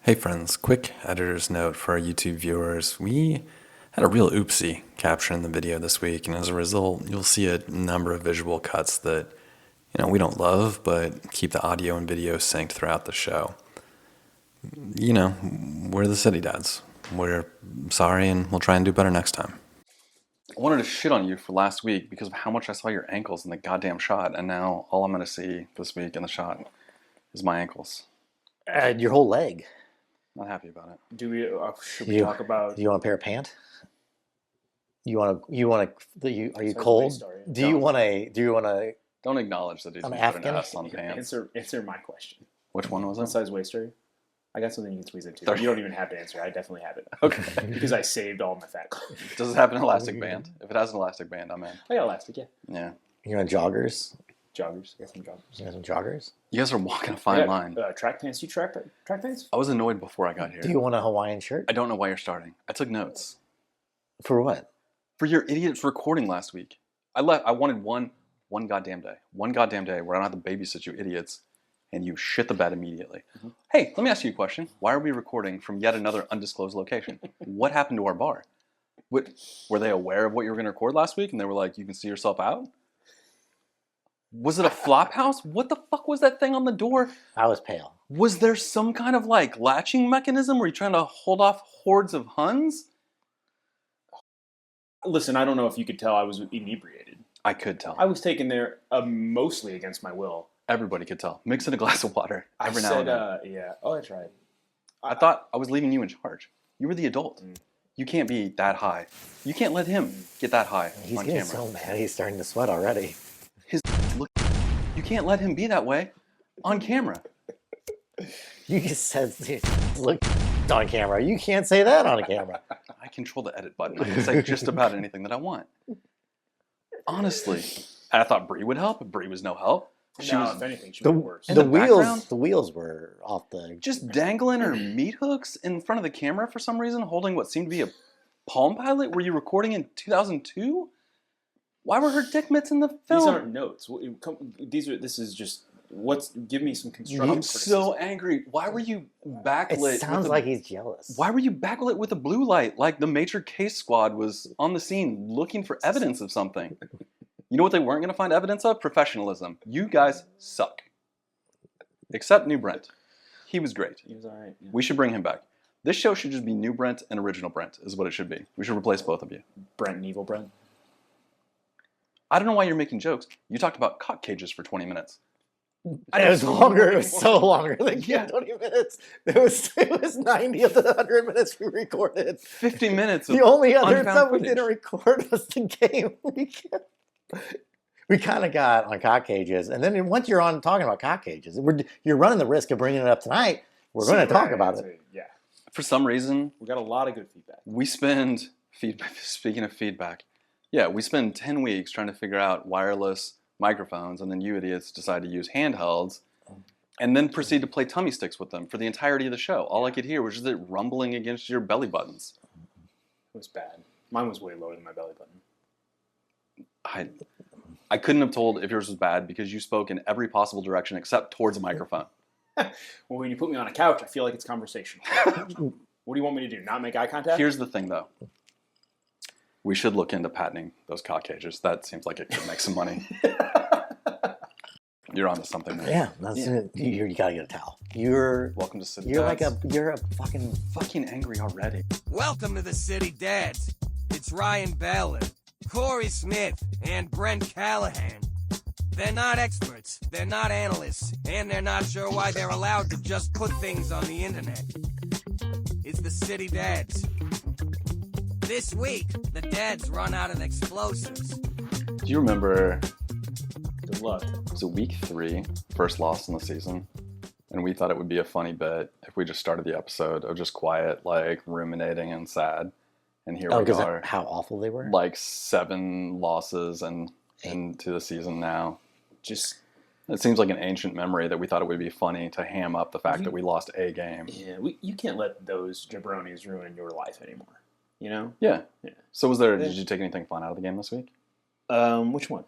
Hey friends, quick editor's note for our YouTube viewers. We had a real oopsie capturing the video this week, and as a result, you'll see a number of visual cuts that, we don't love, but keep the audio and video synced throughout the show. We're the City Dads. We're sorry, and we'll try and do better next time. I wanted to shit on you for last week because of how much I saw your ankles in the goddamn shot, and now all I'm going to see this week in the shot is my ankles. Your whole leg. Not happy about it. Should we talk about? Do you want a pair of pants? Are you cold? Do you want a? Don't acknowledge that he's An put an Afghan? S on pants. Answer my question. Which one was What it? size waist are you? I got something you can squeeze into. 30. You don't even have to answer. I definitely have it. Okay. Because I saved all my fat clothes. Does it have an elastic band? If it has an elastic band, I'm in. I got elastic, yeah. Yeah. You want joggers? Joggers. I got some joggers. You got some joggers? You guys are walking a fine line. Track pants. You track pants? I was annoyed before I got here. Do you want a Hawaiian shirt? I don't know why you're starting. I took notes. For what? For your idiot's recording last week. I wanted one goddamn day. One goddamn day where I don't have to babysit you idiots and you shit the bed immediately. Mm-hmm. Hey, let me ask you a question. Why are we recording from yet another undisclosed location? What happened to our bar? Were they aware of what you were going to record last week and they were like, you can see yourself out? Was it a flop house? What the fuck was that thing on the door? I was pale. Was there some kind of latching mechanism? Were you trying to hold off hordes of Huns? Listen, I don't know if you could tell I was inebriated. I could tell. I was taken there mostly against my will. Everybody could tell. Mix in a glass of water every now and then. Yeah. Oh, I tried. I thought I was leaving you in charge. You were the adult. You can't be that high. You can't let him get that high He's on getting camera. so mad. He's starting to sweat already. You can't let him be that way on camera. You just said, look on camera. You can't say that on camera. I control the edit button. I can say just about anything that I want. Honestly. And I thought Bree would help, but Bree was no help. If anything, she was worse. In the background? The wheels were off the... Just dangling her meat hooks in front of the camera for some reason, holding what seemed to be a Palm Pilot. Were you recording in 2002? Why were her dick mitts in the film? These aren't notes. This is just... Give me some constructive I'm so angry. Why were you backlit? It sounds like he's jealous. Why were you backlit with a blue light like the Major Case Squad was on the scene looking for evidence of something? You know what they weren't going to find evidence of? Professionalism. You guys suck. Except New Brent. He was great. He was all right. Yeah. We should bring him back. This show should just be New Brent and Original Brent is what it should be. We should replace both of you. Brent and Evil Brent. I don't know why you're making jokes. You talked about cock cages for 20 minutes. It was longer. It was so longer than 20 minutes. It was 90 of the 100 minutes we recorded. 50 minutes of the only other stuff we footage. didn't record was the game. We kind of got on cock cages. And then once you're on talking about cock cages, you're running the risk of bringing it up tonight. We're going to talk about it. Yeah. For some reason, We got a lot of good feedback. we spend, speaking of feedback, we spend 10 weeks trying to figure out wireless microphones, and then you idiots decide to use handhelds, and then proceed to play tummy sticks with them for the entirety of the show. All I could hear was just it rumbling against your belly buttons. It was bad. Mine was way lower than my belly button. I couldn't have told if yours was bad because you spoke in every possible direction except towards a microphone. Well, when you put me on a couch, I feel like it's conversational. What do you want me to do? Not make eye contact? Here's the thing, though. We should look into patenting those cock cages. That seems like it could make some money. You're onto something there. Yeah, you gotta get a towel. You're Welcome to City you're Dads. you're a fucking angry already. Welcome to the City Dads. It's Ryan Bell, Corey Smith, and Brent Callahan. They're not experts, they're not analysts, and they're not sure why they're allowed to just put things on the internet. It's the City Dads. This week, the dads run out of explosives. Do you remember, Good luck. was it week 3, first loss in the season? And we thought it would be a funny bit if we just started the episode of just quiet, ruminating and sad. And here we are. How awful they were? 7 losses and into the season now. It seems like an ancient memory that we thought it would be funny to ham up the fact that we lost a game. Yeah, you can't let those jabronis ruin your life anymore. You know? Yeah. So did you take anything fun out of the game this week? Which one?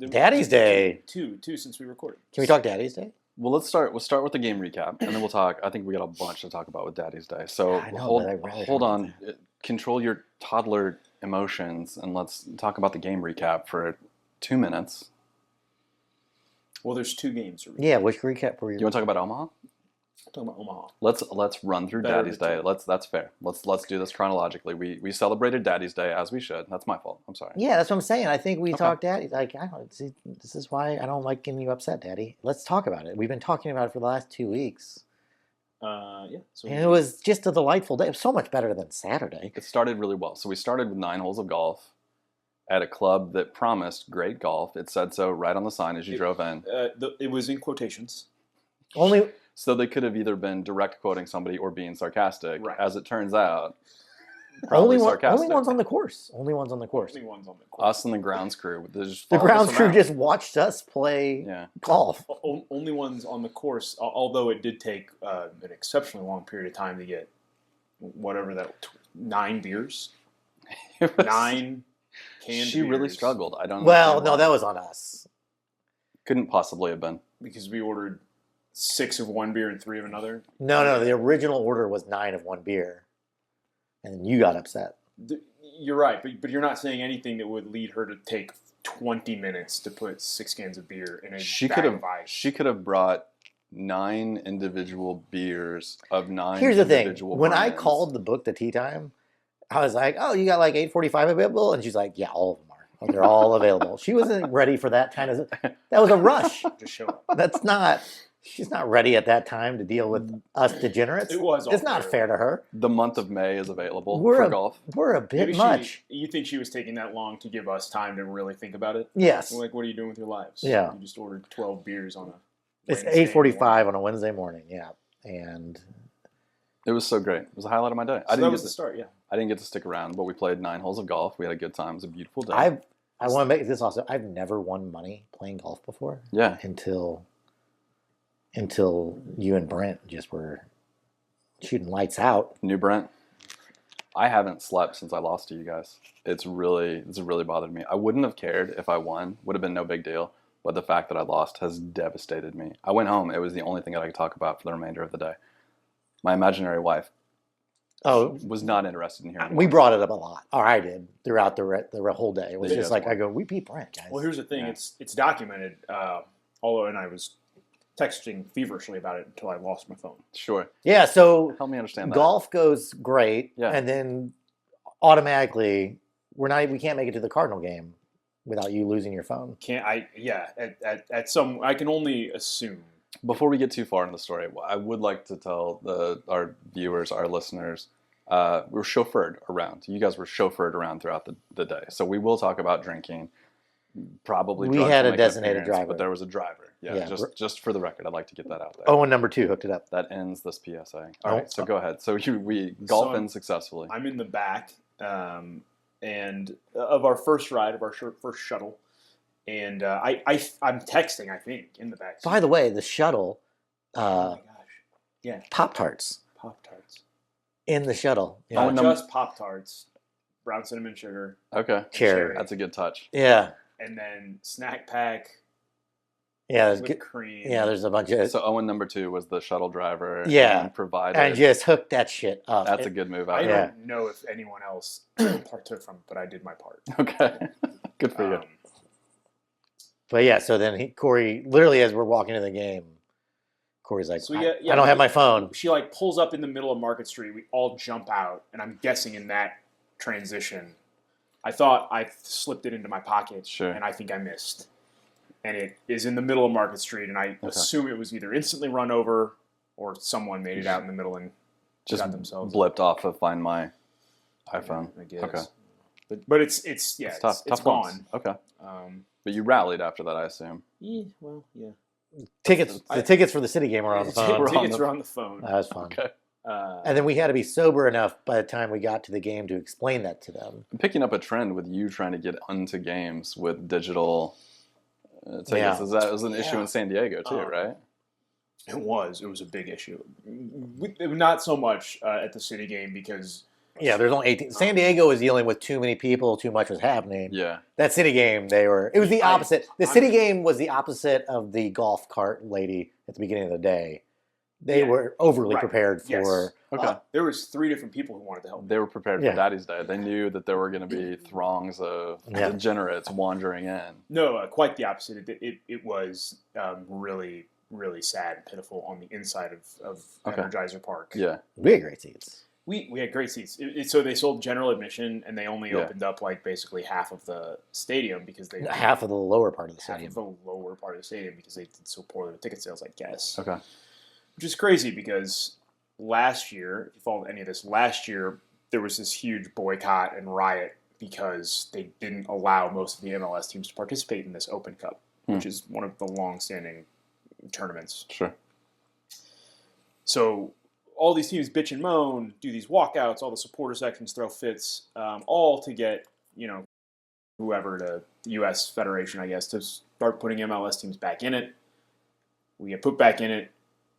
Daddy's Day. Two since we recorded. Can we talk Daddy's Day? Well, let's start. We'll start with the game recap, and then we'll talk. I think we got a bunch to talk about with Daddy's Day. So I know, hold, but I'd rather hold talk on. Control your toddler emotions, and let's talk about the game recap for 2 minutes. Well, there's 2 games. Yeah, which recap were you? You want to talk about Omaha? Talking about Omaha. Let's run through Better Daddy's to Day. do. That's fair. Let's do this chronologically. We celebrated Daddy's Day as we should. That's my fault. I'm sorry. Yeah, that's what I'm saying. I think we Okay. talked Daddy. Like, I don't see. This is why I don't like getting you upset, Daddy. Let's talk about it. We've been talking about it for the last 2 weeks, Yeah. So and it was just a delightful day. It was so much better than Saturday. It started really well. So we started with 9 holes of golf at a club that promised great golf. It said so right on the sign as you drove in. it was in quotations. Only So they could have either been direct quoting somebody or being sarcastic. Right. As it turns out, only probably sarcastic. only ones on the course. Only ones on the course. Only ones on the course. Us and the grounds crew. They just The followed ground us crew around. just watched us play Yeah. golf. Only ones on the course. Although it did take an exceptionally long period of time to get whatever that 9 beers, It was- 9 canned. She really beers, struggled. I don't. Well, understand no, why. that was on us. Couldn't possibly have been. because we ordered 6 of one beer and 3 of another. No. The original order was 9 of one beer, and then you got upset. You're right, but you're not saying anything that would lead her to take 20 minutes to put 6 cans of beer in a She bag could have. of ice. She could have brought 9 individual beers of 9. Here's the thing: individual when I brands. called the book the tea time, I was like, "Oh, you got like 8:45 available," and she's like, "Yeah, all of them are. Oh, they're all available." She wasn't ready for that kind of. That was a rush. Just show up. That's not. She's not ready at that time to deal with us degenerates. It was. It's not fair to her. the month of May is available We're for a- golf. We're a bit Maybe much. You think she was taking that long to give us time to really think about it? Yes, Like, what are you doing with your lives? Yeah. You just ordered 12 beers on a. it's Wednesday 8:45 on a Wednesday morning. Yeah, and It was so great. It was a highlight of my day. morning. I So that didn't was get the start. Yeah. I didn't get to stick around, but we played 9 holes of golf. We had a good time. It was a beautiful day. I want to make this also. I've never won money playing golf before yeah. until you and Brent just were shooting lights out. New Brent. I haven't slept since I lost to you guys. It's really bothered me. I wouldn't have cared if I won. Would have been no big deal. But the fact that I lost has devastated me. I went home. It was the only thing that I could talk about for the remainder of the day. My imaginary wife Oh, was not interested in hearing we more. brought it up a lot, or I did throughout the whole day. It was Yeah, just that's like I go, we beat Brent, guys. Well, here's the thing. Yeah. It's documented. Although, and I was texting feverishly about it until I lost my phone. Sure. Yeah, so Help me understand that. golf goes great, Yeah. and then automatically we can't make it to the Cardinal game without you losing your phone. Can't I? Yeah. At some, I can only assume. Before we get too far in the story, I would like to tell our viewers, our listeners, we're chauffeured around. You guys were chauffeured around throughout the day. So we will talk about drinking. Probably We drugs had will a make an designated appearance, driver. But there was a driver. Yeah, Yeah. just for the record, I'd like to get that out there. Oh, and number 2 hooked it up. That ends this PSA. All Oh. right, so go ahead. So we golf So in successfully. I'm in the back, and of our first ride of our first shuttle, and I'm texting. I think in the back. By the way, the shuttle, oh my gosh, Pop-Tarts Pop Tarts. in the shuttle. Oh, Not and just Pop Tarts, brown cinnamon sugar, Okay, Cherry. that's a good touch. Yeah, and then snack pack yeah, there's with cream. yeah, there's a bunch of So Owen number 2 was the shuttle driver. Yeah. and provided. and just hook that shit up. That's a good move I out Yeah. there. don't know if anyone else partook from it, but I did my part. Okay, good for you. But yeah, so then Corey, literally as we're walking to the game, Corey's like, So I, yeah, I don't have my phone. She like pulls up in the middle of Market Street. We all jump out, and I'm guessing in that transition, I thought I slipped it into my pocket, Sure. and I think I missed. And it is in the middle of Market Street, and I assume it was either instantly run over or someone made it out in the middle and Just got themselves. blipped off of Find My iPhone. I guess. Okay. But it's yeah, It's tough. it's Tough ones. gone. Okay. Um, But you rallied after that, I assume. yeah, well, yeah. The tickets for the city game were on the phone. We're on Tickets the- are on the phone. That was fun. Okay. And then we had to be sober enough by the time we got to the game to explain that to them. I'm picking up a trend with you trying to get onto games with digital tickets. Yeah. That was an issue Yeah. in San Diego too, right? It was a big issue. Not so much at the city game because Yeah, there's only 18. San Diego was dealing with too many people, too much was happening. Yeah. That city game, it was the I- opposite. The city game was the opposite of the golf cart lady at the beginning of the day, they Yeah. were overly Right. prepared for. Yes. Okay. There was 3 different people who wanted to help. They were prepared Yeah. for Daddy's Day. They knew that there were going to be throngs of Yeah. degenerates wandering in. No, quite the opposite. It was really, really sad and pitiful on the inside of Okay. Energizer Park. Yeah. We had great seats. We had great seats. So they sold general admission, and they only Yeah. opened up like basically half of the stadium because they Half of the lower part of the half stadium. of the lower part of the stadium because they did so poorly with ticket sales, I guess. Okay. Which is crazy because last year, if you followed any of this, last year there was this huge boycott and riot because they didn't allow most of the MLS teams to participate in this Open Cup, which is one of the long-standing tournaments. Sure. So all these teams bitch and moan, do these walkouts, all the supporter sections throw fits, all to get, whoever, the U.S. Federation, I guess, to start putting MLS teams back in it. We get put back in it,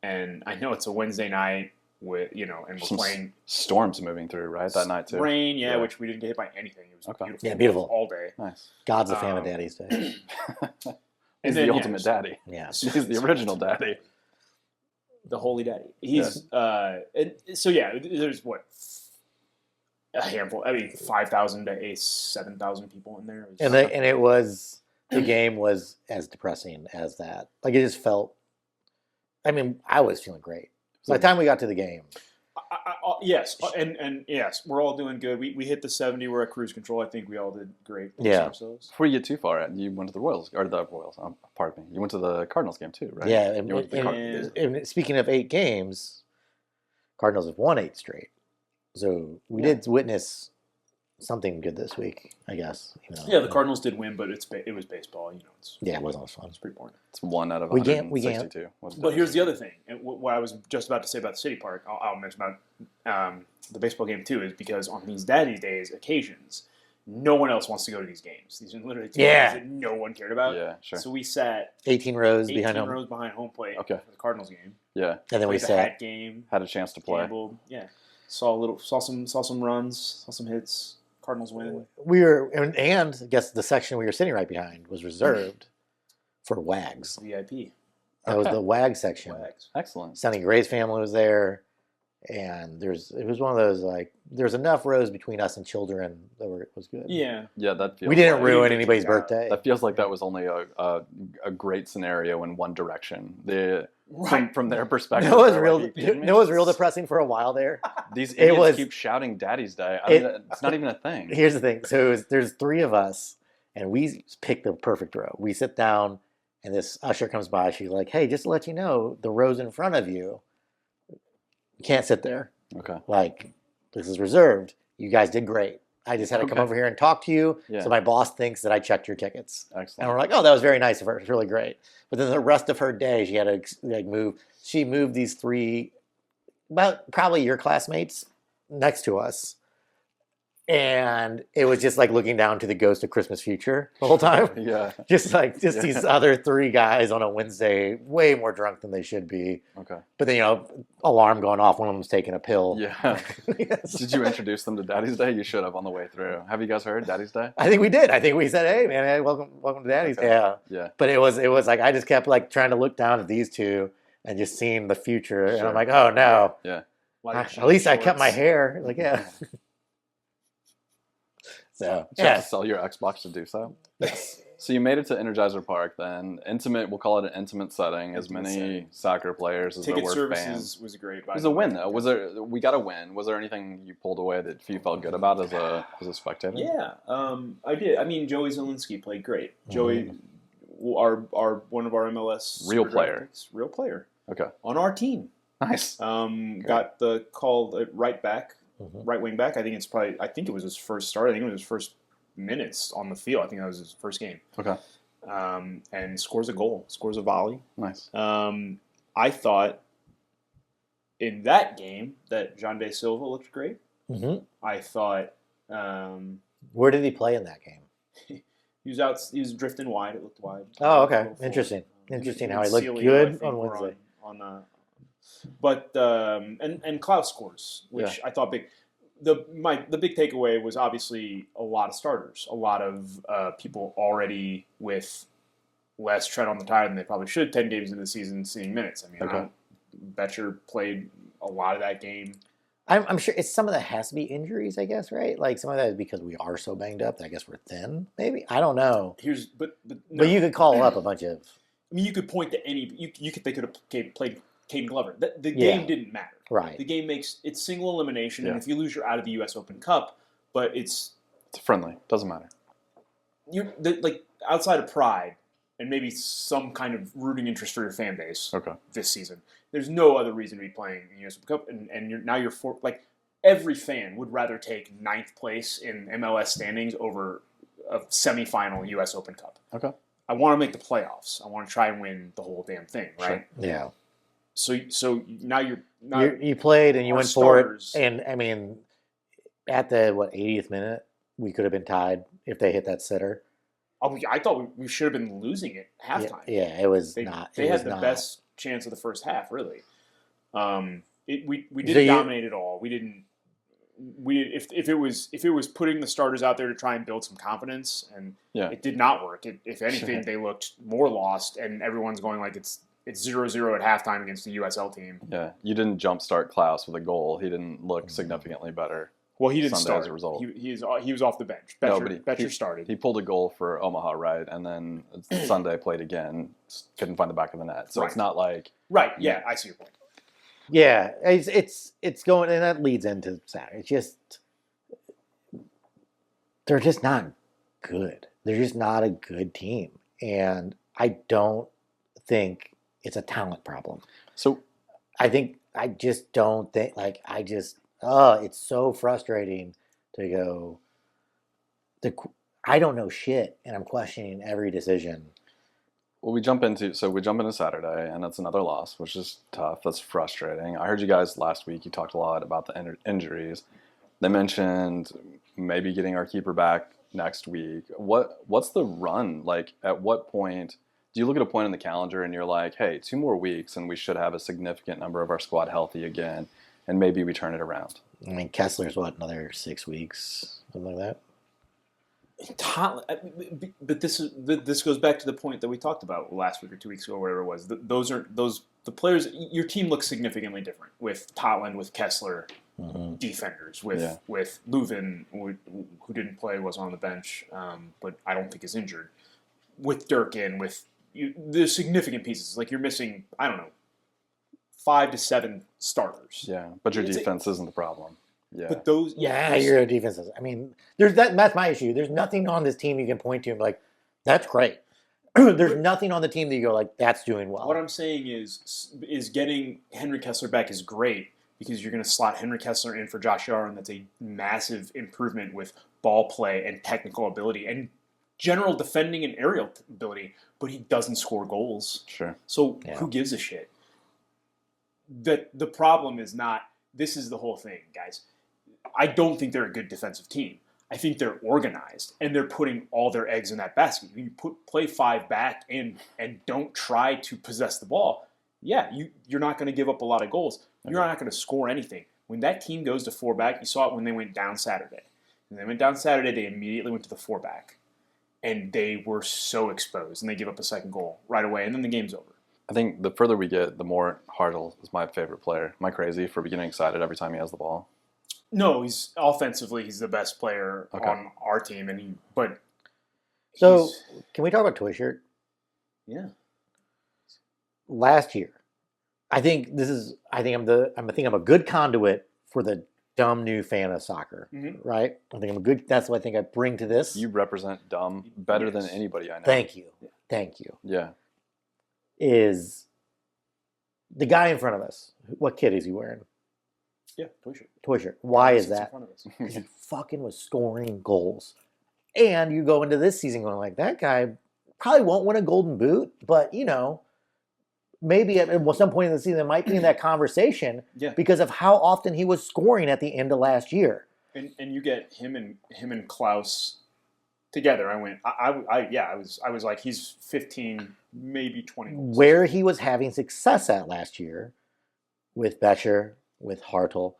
and I know it's a Wednesday night with, and we're Some playing storms moving through, right? That night, too. rain, Yeah. which we didn't get hit by anything. It was Okay. beautiful. Yeah, beautiful. All day. Nice. God's a fan of Daddy's Day. He's then, the yeah, ultimate daddy. Yeah. He's the original daddy. The Holy Daddy. He's and so there's a handful. I mean, 5,000 to 7,000 people in there. And the game was as depressing as that. Like it just felt. I mean, I was feeling great by the time we got to the game. Yes, and yes, we're all doing good. We hit the 70. We're at cruise control. I think we all did great. Yeah. Ourselves. Before you get too far, you went to the Royals, or the Royals, pardon me. You went to the Cardinals game, too, right? Yeah, You went to the and speaking of 8 games, Cardinals have won 8 straight. So we did witness something good this week, I guess. Yeah, the Cardinals did win, but it was baseball. It's Yeah, it wasn't as fun. it's pretty boring. It's 1 out of We can't- 162. But here's the other thing, and what I was just about to say about the City Park, I'll mention about the baseball game too, is because on these Daddy Days occasions, no one else wants to go to these games. These are literally two Yeah. games that no one cared about. Yeah, sure. So we sat 18 rows 18 behind home. rows behind home plate Okay. for the Cardinals game. Yeah. And then we Played the sat. hat game, Had a chance to play. gambled, saw some runs, saw some hits. Cardinals win. We were, and I guess the section we were sitting right behind was reserved for WAGs. VIP. That was Okay. the WAG section. Wags. Excellent. Sonny Gray's family was there, and it was one of those like there's enough rows between us and children that it was good. Yeah. Yeah, that feels We didn't like, ruin didn't anybody's take it out. birthday. That feels like that was only a great scenario in one direction. Right. From their perspective, No, it was they're real. like, "Are you kidding me? No, it was real depressing for a while there. These It idiots was- keep shouting Daddy's Day. It's not even a thing. Here's the thing. So there's 3 of us, and we picked the perfect row. We sit down, and this usher comes by. She's like, "Hey, just to let you know, the rows in front of you, you can't sit there. Okay. Like, this is reserved. You guys did great. I just had to come Okay. over here and talk to you, Yeah. so my boss thinks that I checked your tickets." And Excellent. we're like, "Oh, that was very nice of her. It's really great." But then the rest of her day, she had to like move. She moved these 3, about probably your classmates, next to us, and it was just like looking down to the ghost of Christmas Future the whole time. Yeah. Just Yeah. these other 3 guys on a Wednesday, way more drunk than they should be. Okay. But then alarm going off. One of them's taking a pill. Yeah. Yes. Did you introduce them to Daddy's Day? You should have on the way through. Have you guys heard Daddy's Day? I think we did. I think we said, "Hey, man, hey, welcome to Daddy's." Okay. Yeah. Yeah. But it was like I just kept like trying to look down at these 2 and just seeing the future, and Sure. I'm like, "Oh no!" Yeah. At least I kept my hair. Like, yeah. So Did you have yeah, to sell your Xbox to do so? So you made it to Energizer Park then. Intimate, we'll call it an intimate setting. As Intimate many setting. soccer players as there Ticket were services fans. was great. It was a win though. We got a win. Was there anything you pulled away that you felt good about as a spectator? Yeah, I did. I mean, Joey Zielinski played great. Joey, our one of our MLS Real player. real player Okay. on our team. Nice. Got the call at right back, Mhm. right wing back. I think it was his first start. I think it was his first minutes on the field. I think that was his first game. Okay. And scores a goal, scores a volley. Nice. I thought in that game that Jean De Silva looked great. hmm I thought Where did he play in that game? he was out. He was drifting wide. It looked wide. Oh, okay. A little forward. Interesting. Interesting Him how he and looked Celio, good I think, on were Wednesday. But and Klaus scores, which I thought big. The big takeaway was obviously a lot of starters, a lot of people already with less tread on the tire than they probably should 10 games into the season seeing minutes. I mean, Okay. Betcher played a lot of that game. I'm sure it's some of that has to be injuries, I guess, right? Like some of that is because we are so banged up that I guess we're thin, maybe. I don't know. But no. But you could call up a bunch of. I mean, you could point to any. They could have played Caden Glover. The Yeah. game didn't matter. Right. The game it's single elimination, Yeah. and if you lose, you're out of the U.S. Open Cup. But It's friendly. Doesn't matter. like outside of pride and maybe some kind of rooting interest for your fan base Okay. this season. There's no other reason to be playing the U.S. Open Cup, and you're like every fan would rather take 9th place in MLS standings over a semifinal U.S. Open Cup. Okay. I want to make the playoffs. I want to try and win the whole damn thing, right? Yeah. So now You played and you our went for starters- it, and I mean, at the 80th minute, we could have been tied if they hit that sitter. I thought we should have been losing it Yeah, halftime. yeah, it was They not. They it was had the not. best chance of the first half, really. We So didn't you- dominate at all. If it was putting the starters out there to try and build some confidence, and Yeah. it did not work. If anything, they looked more lost, and everyone's going like it's 0-0 at halftime against the USL team. Yeah. You didn't jumpstart Klaus with a goal. He didn't look significantly better. Well, he didn't Sunday start as a result. He was off the bench. No, Betcher, but he started. He pulled a goal for Omaha, right? And then Sunday played again. Couldn't find the back of the net. So Right. it's not like Right? Yeah, I see your point. Yeah, it's going, and that leads into Saturday. It's just they're just not good. They're just not a good team, and I don't think it's a talent problem. so. I just don't think it's so frustrating to go. I don't know shit, and I'm questioning every decision. Well, we jump into Saturday, and that's another loss, which is tough. That's frustrating. I heard you guys last week. You talked a lot about the injuries. They mentioned maybe getting our keeper back next week. What's the run like? At what point do you look at a point in the calendar and you're like, hey, 2 more weeks, and we should have a significant number of our squad healthy again, and maybe we turn it around? I mean, Kessler's another 6 weeks, something like that. But this goes back to the point that we talked about last week or 2 weeks ago, whatever it was. The players. Your team looks significantly different with Totland, with Kessler, defenders, with Leuven, who didn't play, was on the bench, but I don't think is injured. With Durkin, there's significant pieces. Like you're missing, I don't know, 5 to 7 starters. Yeah, but your It's defense isn't the problem. Yeah. But those, Your defense is. I mean, that's my issue. There's nothing on this team you can point to and be like, that's great. There's nothing on the team that you go like, that's doing well. What I'm saying is getting Henry Kessler back is great because you're going to slot Henry Kessler in for Josh Yaro, and that's a massive improvement with ball play and technical ability and general defending and aerial ability, but he doesn't score goals. Sure. So Yeah. who gives a shit? The problem is not, this is the whole thing, guys. I don't think they're a good defensive team. I think they're organized, and they're putting all their eggs in that basket. You play 5 back and don't try to possess the ball. Yeah, you're not going to give up a lot of goals. You're not going to score anything. When that team goes to 4 back, you saw it when they went down Saturday. When they went down Saturday, they immediately went to the 4 back. And they were so exposed, and they give up a second goal right away, and then the game's over. I think the further we get, the more Hartle is my favorite player. Am I crazy for getting excited every time he has the ball? No, he's the best player Okay. on our team, So, can we talk about Toy Shirt? yeah. Last year, I think I'm a good conduit for the dumb new fan of soccer, Mhm. right? That's what I think I bring to this. You represent dumb better than Yes. anybody I know. Thank you. Yeah. Is the guy in front of us? What kid is he wearing? Yeah, Toy Shirt. Toy Shirt. Why is Sits in that? front of us. Because he fucking was scoring goals. And you go into this season going like, that guy probably won't win a golden boot, but maybe at some point in the season it might be in that conversation Yeah. because of how often he was scoring at the end of last year. And you get him and Klaus together. I was like, he's 15, maybe 20 goals. Where he was having success at last year with Betcher, with Hartle,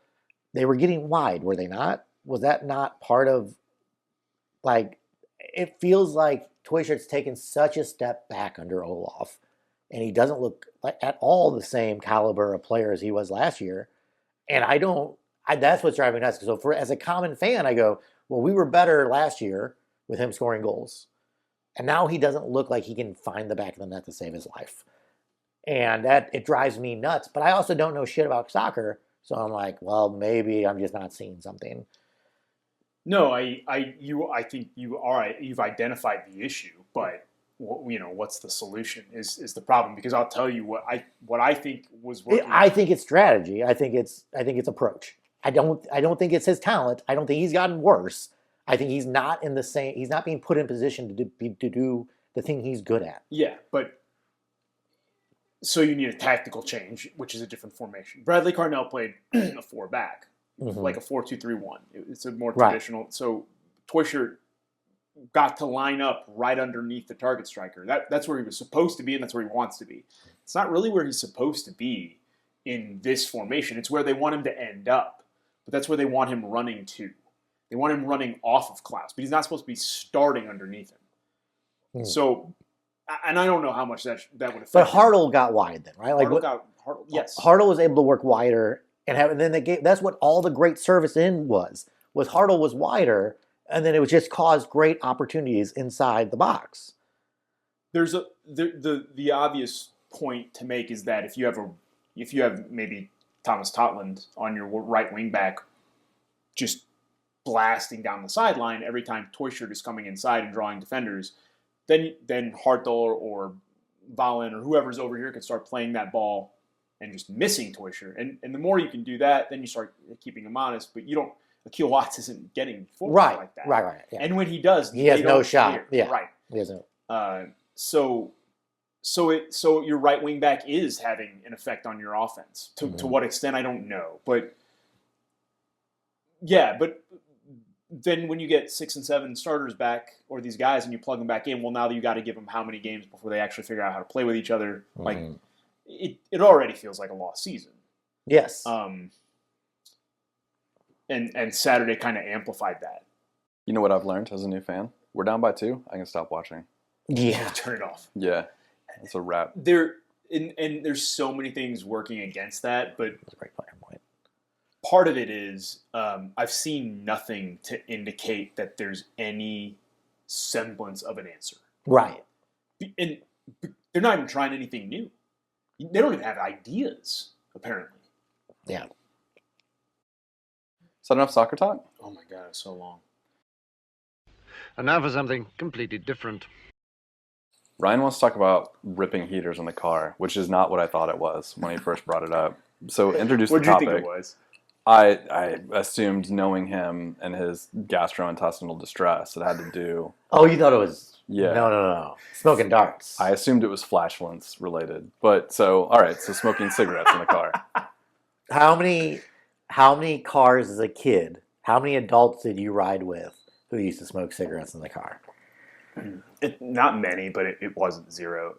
they were getting wide, were they not? Was that not part of, like, it feels like Toyshart's taken such a step back under Olaf, and he doesn't look like at all the same caliber of player as he was last year. And that's what's driving me nuts. So as a common fan, I go, well, we were better last year with him scoring goals. And now he doesn't look like he can find the back of the net to save his life. And it drives me nuts. But I also don't know shit about soccer. So I'm like, well, maybe I'm just not seeing something. No, I think you've identified the issue, but what's the solution is the problem, because I'll tell you what I think was working. I think it's strategy. I think it's approach. I don't think it's his talent. I don't think he's gotten worse. I think he's not being put in position to do the thing he's good at. Yeah, but so you need a tactical change, which is a different formation. Bradley Carnell played a 4-back, like a 4-2-3-1. It's a more traditional. Right. So Toyshirt got to line up right underneath the target striker. That's where he was supposed to be, and that's where he wants to be. It's not really where he's supposed to be in this formation. It's where they want him to end up, but that's where they want him running to. They want him running off of Klaus, but he's not supposed to be starting underneath him. So, and I don't know how much that would affect. But Hartl got wide then, right? Like Hartl yes. Hartl was able to work wider and then that's what all the great service was Hartl was wider, and then it was just caused great opportunities inside the box. There's the obvious point to make is that if you have maybe Thomas Totland on your right wing back, just blasting down the sideline every time Toyshirt is coming inside and drawing defenders, then Hartl or Valen or whoever's over here can start playing that ball and just missing Toyshirt. And the more you can do that, then you start keeping him honest. But you don't. Akil Watts isn't getting forward like that. Right. Yeah. And when he does, he has no shot. Clear. Yeah, right. He has no. So your right wing back is having an effect on your offense. To what extent, I don't know. But yeah, but then when you get 6 and 7 starters back, or these guys, and you plug them back in, well, now you got to give them how many games before they actually figure out how to play with each other? Like it already feels like a lost season. Yes. And Saturday kind of amplified that. You know what I've learned as a new fan? We're down by 2. I can stop watching. Yeah. Turn it off. Yeah. It's a wrap. And there's so many things working against that, but That's a great player point. Part of it is I've seen nothing to indicate that there's any semblance of an answer. Right. And they're not even trying anything new. They don't even have ideas, apparently. Yeah. Is that enough soccer talk? Oh my God, it's so long. And now for something completely different. Ryan wants to talk about ripping heaters in the car, which is not what I thought it was when he first brought it up. So introduce the topic. What did you think it was? I assumed, knowing him and his gastrointestinal distress, it had to do... Oh, you thought it was... Yeah. No. Smoking darts. I assumed it was flatulence related. But so smoking cigarettes in the car. How many cars as a kid, how many adults did you ride with who used to smoke cigarettes in the car? Not many, but it wasn't zero.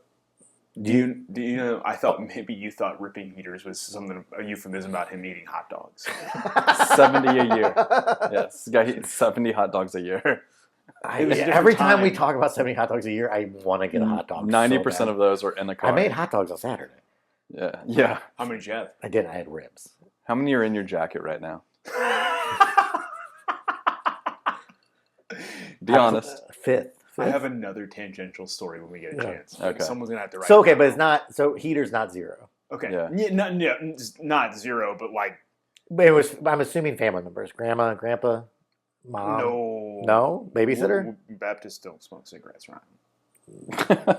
Do you know? I thought maybe you thought ripping heaters was a euphemism about him eating hot dogs. 70 a year. Yes, this guy eats 70 hot dogs a year. Every time we talk about 70 hot dogs a year, I want to get a hot dog. 90% of those are in the car. I made hot dogs on Saturday. Yeah. How many did you have? I did. I had ribs. How many are in your jacket right now? Be honest. Fifth. I have another tangential story when we get a chance. Okay. Someone's gonna have to write. So but it's not. So heater's not zero. Okay. Yeah. Not zero, but like. But it was. I'm assuming family members. Grandma, grandpa, mom. No. Babysitter. Baptists don't smoke cigarettes, right?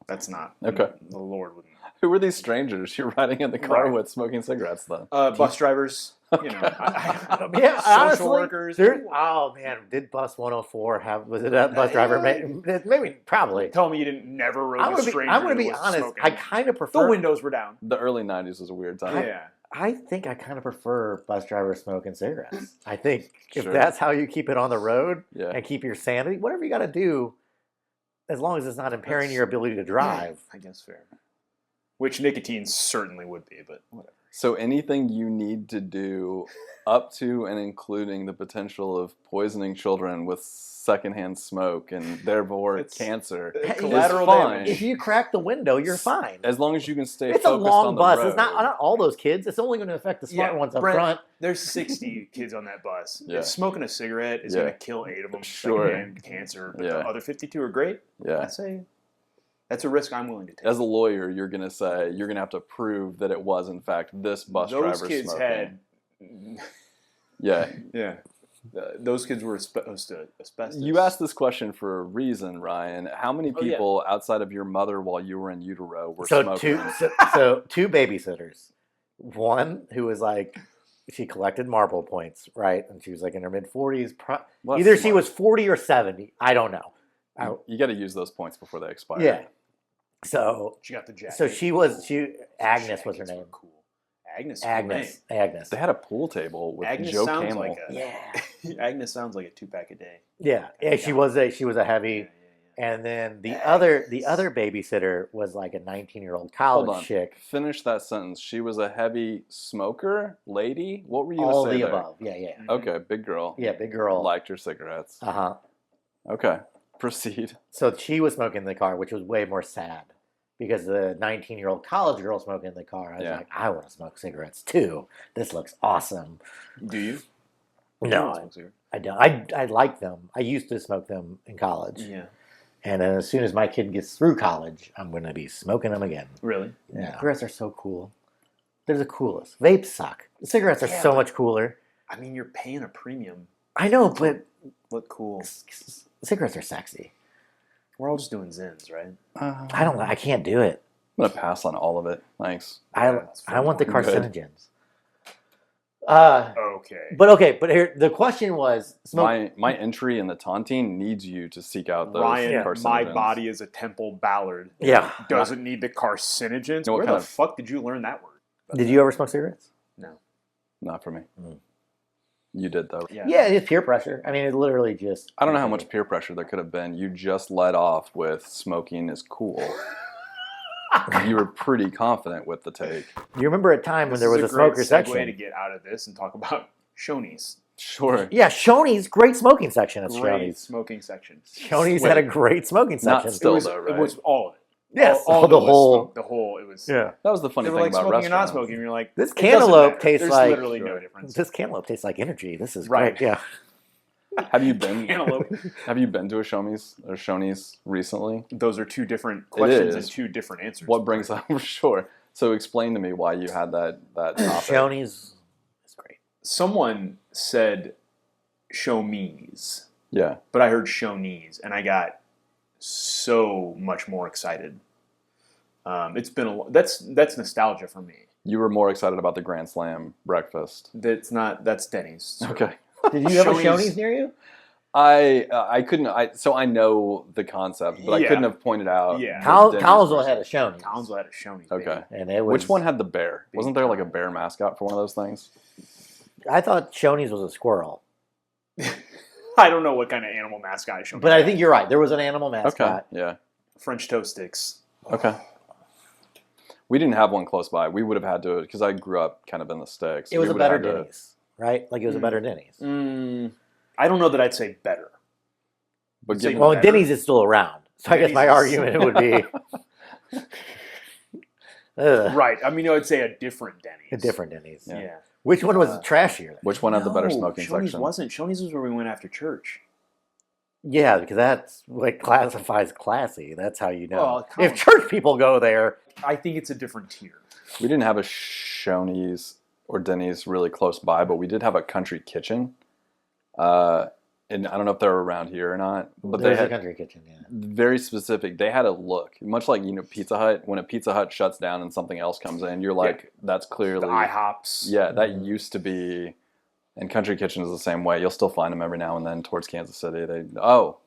That's not. Okay. The Lord wouldn't. Who were these strangers you're riding in the car with smoking cigarettes then? Bus drivers. Yeah, social honestly, workers. Oh man, did Bus 104 have? Was it that bus driver? Maybe, probably. Tell me you never rode a stranger. I'm going to be who was honest. smoking. I kind of prefer. The windows were down. The early 90s was a weird time. Yeah. I think I kind of prefer bus drivers smoking cigarettes. I think if Sure. that's how you keep it on the road Yeah. and keep your sanity, whatever you got to do, as long as it's not impairing your ability to drive. I guess fair. Which nicotine certainly would be, but whatever. So anything you need to do up to and including the potential of poisoning children with secondhand smoke and therefore It's- cancer it's is collateral fine. damage. If you crack the window, you're fine. As long as you can stay It's a focused long on the bus. road. It's not all those kids. It's only going to affect the smart ones up Brent, front. There's 60 kids on that bus. Yeah. If smoking a cigarette is Yeah. going to kill 8 of them, Sure. secondhand cancer, but Yeah. the other 52 are great. Yeah. I say that's a risk I'm willing to take. As a lawyer, you're going to have to prove that it was in fact this bus Those driver kids smoking. had, Yeah. those kids were exposed to asbestos. You asked this question for a reason, Ryan. How many Oh, yeah. people outside of your mother while you were in utero were So smoking? two babysitters. One who was like, she collected marble points, right? And she was like in her mid-40s. Well, Either that's she smart. was 40 or 70. I don't know. You got to use those points before they expire. Yeah. So She got the jacket. Agnes was her Jackets were name. Cool. Agnes. is a cool name. Agnes. They had a pool table with Agnes Joe sounds Camel. like a Yeah. Agnes sounds like a 2-pack a day. Yeah. She was a heavy. And then the other babysitter was like a 19-year-old Hold college on. chick. Finish that sentence. She was a heavy smoker, lady. What were you All going to the say there? above. Yeah. Okay, big girl. Yeah, big girl. Liked your cigarettes. Uh-huh. Okay, proceed. So she was smoking in the car, which was way more sad because the 19-year-old college girl smoking in the car. I was Yeah. like, I want to smoke cigarettes too. This looks awesome. Do you? No, I don't. I like them. I used to smoke them in college. Yeah. And then as soon as my kid gets through college, I'm going to be smoking them again. Really? Yeah. Cigarettes are so cool. They're the coolest. Vapes suck. Cigarettes are Yeah, so but- much cooler. I mean, you're paying a premium. I know, but Look cool. cigarettes are sexy. We're all just doing Zins, right? I don't know. I can't do it. I'm gonna pass on all of it. Thanks. I want the Good. carcinogens. Okay. But here the question was smoke. My entry in the taunting needs you to seek out those Ryan, carcinogens. my body is a temple ballard. Yeah. Doesn't need the carcinogens. know what Where kind the of- fuck did you learn that word? Did you ever smoke cigarettes? No. Not for me. Mm. You did though. Yeah, it's peer pressure. I mean, it literally just. I don't know how much peer pressure there could have been. You just led off with smoking is cool. You were pretty confident with the take. You remember a time when This there was is a great smoker segue section? to get out of this and talk about Shoney's. Sure. Yeah, Shoney's great smoking section at Great Shoney's. smoking section. Shoney's had a great smoking Not section. still it was, though, right? It was all of it. Yes, all of the it was whole. smoke. The whole. It was. Yeah. That was the funny They were thing like about smoking or not restaurants. smoking. You're like This it doesn't cantaloupe matter. tastes There's like. literally no difference. This cantaloupe tastes like energy. This is Right. great. Yeah. Have you been? Cantaloupe. Have you been to a Shoney's recently? Those are two different questions and is. two different answers. What brings up? Sure. So explain to me why you had that topic. Shoney's is great. Someone said show me's, Yeah. but I heard Shoney's, and I got so much more excited. It's been that's nostalgia for me. You were more excited about the Grand Slam breakfast. That's Denny's. Okay. Did you have a Shoney's- Shoney's near you? I couldn't. So I know the concept, but I Yeah. couldn't have pointed out. Yeah. the Denny's Collinsville version. had a Shoney's. Collinsville had a Shoney's. Okay. baby. And it was. Which one had the bear? Big Wasn't there like a time. bear mascot for one of those things? I thought Shoney's was a squirrel. I don't know what kind of animal mascot Shoney's But I had. think you're right. There was an animal mascot. Okay. Yeah. French toast sticks. Okay. We didn't have one close by. We would have had to because I grew up kind of in the sticks. It was We a would better have had to- Denny's, right? Like it was a better Denny's. I don't know that I'd say better. But Say give, Well, better. Denny's is still around, so I guess Denny's my is- argument would be Right. I mean, I'd say a different Denny's. a different Denny's. Yeah. Which one was trashier? which one had the better No, smoking Shoney's section? wasn't. Shoney's was where we went after church. Yeah, because that's what classifies classy. That's how you know. Well, If church people go there, I think it's a different tier. We didn't have a Shoney's or Denny's really close by, but we did have a country kitchen. And I don't know if they're around here or not, but there's they a had country kitchen. Yeah. very specific. They had a look, much like Pizza Hut. When a Pizza Hut shuts down and something else comes in, you're like, that's clearly The IHOPs. Yeah, that Mm-hmm. used to be. And Country Kitchen is the same way. You'll still find them every now and then towards Kansas City.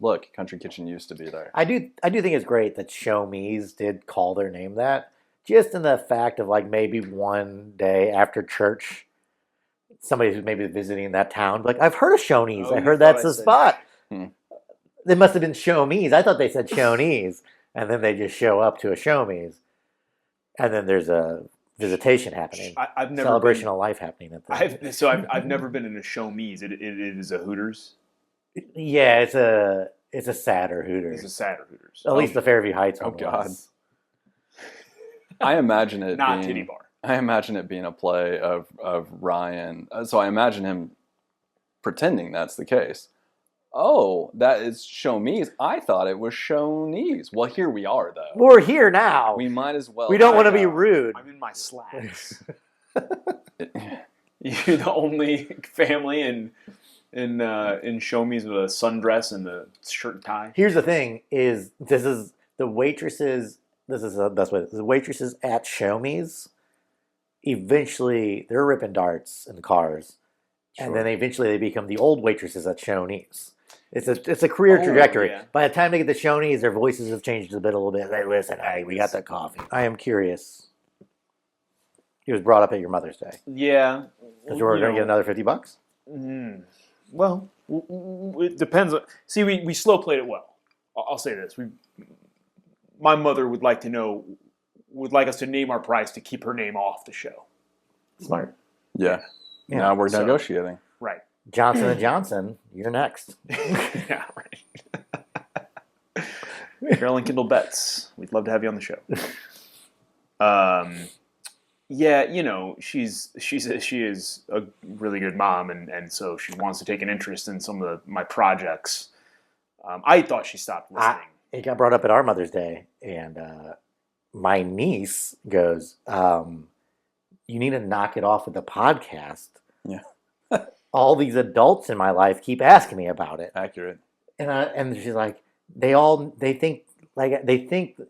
Look, Country Kitchen used to be there. I do think it's great that Show Me's did call their name that. Just in the fact of like maybe one day after church, somebody who's maybe visiting that town, like I've heard of Shoney's. Oh, I you heard thought that's I the said- spot. Hmm. They must have been Show Me's. I thought they said Shoney's, and then they just show up to a Show Me's, and then there's a visitation happening. I've never Celebration of life happening at the. I've never been in a show me's. It is a Hooters. Yeah, it's a sadder Hooters. It's a sadder Hooters. At least the Fairview Heights one God. was. I imagine it Not being, titty bar. I imagine it being a play of Ryan. So I imagine him pretending that's the case. Oh, that is Show Me's. I thought it was Shoney's. Well, here we are, though. We're here now. We might as well. We don't want to I be know. rude. I'm in my slacks. You're the only family in Show Me's with a sundress and the shirt and tie. Here's the thing: this is the waitresses. This is the best way. The waitresses at Show Me's. Eventually, they're ripping darts in the cars, and then eventually they become the old waitresses at Shoney's. It's a career trajectory. Yeah. By the time they get to Shoney's, their voices have changed a little bit. Hey, listen, hey, we got that coffee. I am curious. It was brought up at your Mother's Day. Yeah. Because we're going to get another $50. Well, it depends. See, we slow played it well. I'll say this: my mother would like us to name our price to keep her name off the show. Smart. Yeah. Yeah. Now we're So- negotiating. Right. Johnson & Johnson, you're next. Yeah. Right. Carolyn Kindle Betts, we'd love to have you on the show. Yeah, she is a really good mom, and so she wants to take an interest in some of my projects. I thought she stopped listening. It got brought up at our Mother's Day, and my niece goes, you need to knock it off with the podcast. Yeah. All these adults in my life keep asking me about it. Accurate. And she's like,